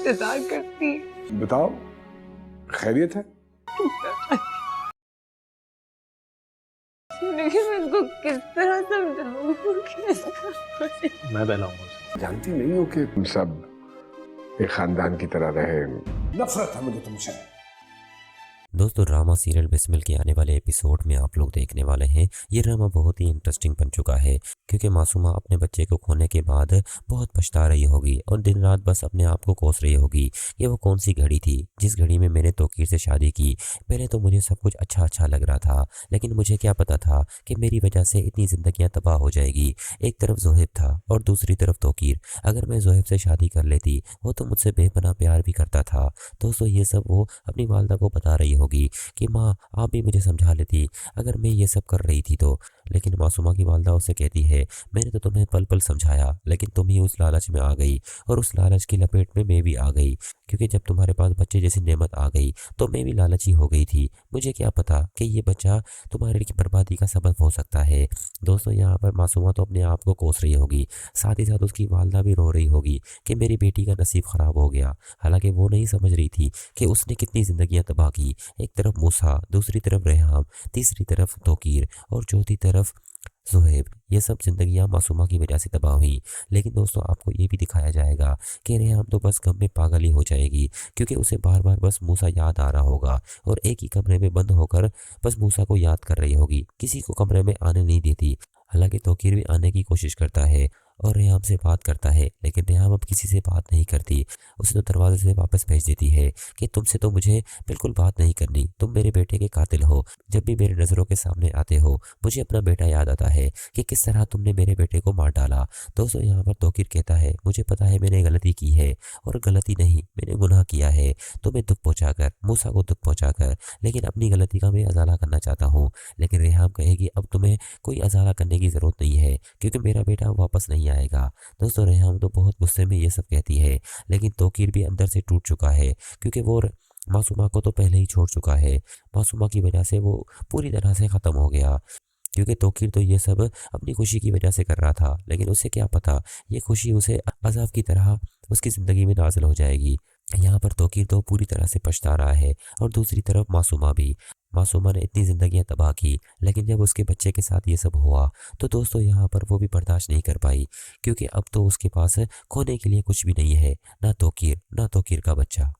इंतजार करती। बताओ, खैरियत है? लेकिन मैं इसको किस तरह समझाऊं कि इसका मैं बहलाऊंगा। जानती नहीं हो कि तुम सब एक खानदान की तरह रहे। नफरत है मुझे तुमसे। दोस्तों, ड्रामा सीरियल बिस्मिल के आने वाले एपिसोड में आप लोग देखने वाले हैं। ये ड्रामा बहुत ही इंटरेस्टिंग बन चुका है क्योंकि मासूमा अपने बच्चे को खोने के बाद बहुत पछता रही होगी और दिन रात बस अपने आप को कोस रही होगी कि वो कौन सी घड़ी थी जिस घड़ी में मैंने तौकीर से शादी की। पहले तो मुझे सब कुछ अच्छा अच्छा लग रहा था, लेकिन मुझे क्या पता था कि मेरी वजह से इतनी जिंदगियां तबाह हो जाएगी। एक तरफ जोहेब था और दूसरी तरफ तौकीर। अगर मैं जोहेब से शादी कर लेती, वो तो मुझसे बेपनाह प्यार भी करता था। दोस्तों, ये सब वो अपनी वालदा को बता रही होगी कि माँ, आप भी मुझे समझा लेती अगर मैं ये सब कर रही थी तो। लेकिन मासूमा की वालदा उसे कहती है, मैंने तो तुम्हें पल पल समझाया, लेकिन तुम ही उस लालच में आ गई और उस लालच की लपेट में मैं भी आ गई। क्योंकि जब तुम्हारे पास बच्चे जैसी नेमत आ गई तो मैं भी लालची हो गई थी। मुझे क्या पता कि ये बच्चा तुम्हारे लिए बर्बादी का सबब हो सकता है। दोस्तों, यहाँ पर मासूमा तो अपने आप को कोस रही होगी, साथ ही साथ उसकी वालदा भी रो रही होगी कि मेरी बेटी का नसीब खराब हो गया। हालांकि वो नहीं समझ रही थी कि उसने कितनी जिंदगियां तबाह की। एक तरफ मूसा, दूसरी तरफ रेहाम, तीसरी तरफ तौकीर और चौथी तरफ जोहेब। ये सब जिंदगियां मासूमा की वजह से तबाह हुई। लेकिन दोस्तों, आपको ये भी दिखाया जाएगा कि रेहाम तो बस गम में पागल ही हो जाएगी क्योंकि उसे बार बार बस मूसा याद आ रहा होगा और एक ही कमरे में बंद होकर बस मूसा को याद कर रही होगी, किसी को कमरे में आने नहीं देती। हालांकि तौकीर भी आने की कोशिश करता है और रेहाम से बात करता है, लेकिन रेहाम अब किसी से बात नहीं करती। उसे तो दरवाजे से वापस भेज देती है कि तुमसे तो मुझे बिल्कुल बात नहीं करनी, तुम मेरे बेटे के कातिल हो। जब भी मेरे नज़रों के सामने आते हो मुझे अपना बेटा याद आता है कि किस तरह तुमने मेरे बेटे को मार डाला। दोस्तों, यहाँ पर तौकीर कहता है, मुझे पता है मैंने गलती की है, और गलती नहीं, मैंने गुनाह किया है तुम्हें दुख पहुँचाकर, मूसा को दुख पहुँचाकर, लेकिन अपनी गलती का मैं अजाला करना चाहता हूँ। लेकिन रेहाम कहेगी, अब तुम्हें कोई अजाला करने की ज़रूरत नहीं है क्योंकि मेरा बेटा वापस नहीं आएगा। दोस्तों, रेहाम तो बहुत गुस्से में ये सब कहती है, लेकिन तौकीर भी अंदर से टूट चुका है क्योंकि वो मासूमा को तो पहले ही छोड़ चुका है। मासूमा की वजह से वो पूरी तरह से ख़त्म हो गया क्योंकि तौकीर तो ये सब अपनी खुशी की वजह से कर रहा था, लेकिन उसे क्या पता ये खुशी उसे अजाब की तरह उसकी ज़िंदगी में नाज़िल हो जाएगी। यहाँ पर तौकीर तो पूरी तरह से पछता रहा है और दूसरी तरफ मासूमा भी। मासूमा ने इतनी ज़िंदगियां तबाह की, लेकिन जब उसके बच्चे के साथ ये सब हुआ तो दोस्तों यहाँ पर वो भी बर्दाश्त नहीं कर पाई क्योंकि अब तो उसके पास खोने के लिए कुछ भी नहीं है, ना तौकीर ना तौकीर का बच्चा।